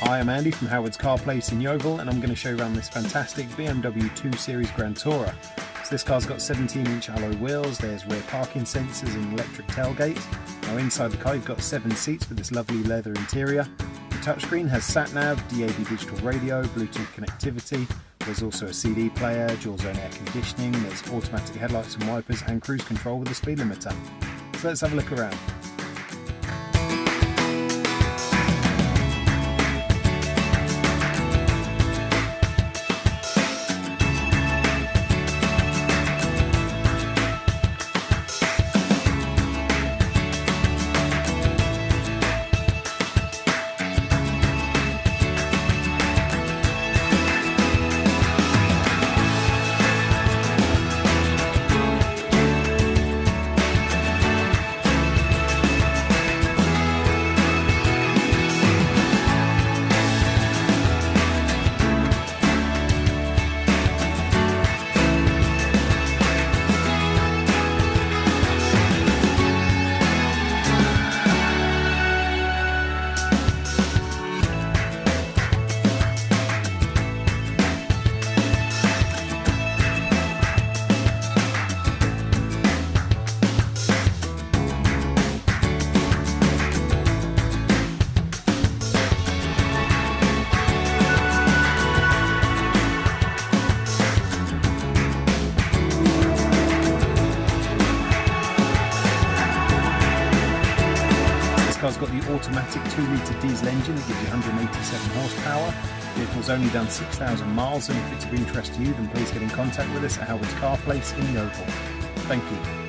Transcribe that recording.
Hi, I'm Andy from Howard's Car Place in Yeovil, and I'm going to show you around this fantastic BMW 2 Series Grand Tourer. So this car's got 17-inch alloy wheels, there's rear parking sensors and electric tailgate. Now inside the car you've got 7 seats with this lovely leather interior. The touchscreen has sat-nav, DAB digital radio, Bluetooth connectivity. There's also a CD player, dual zone air conditioning, there's automatic headlights and wipers, and cruise control with a speed limiter. So let's have a look around. This car's got the automatic 2-litre diesel engine that gives you 187 horsepower. The vehicle's only done 6,000 miles, and if it's of interest to you, then please get in contact with us at Howard's Car Place in Yeovil. Thank you.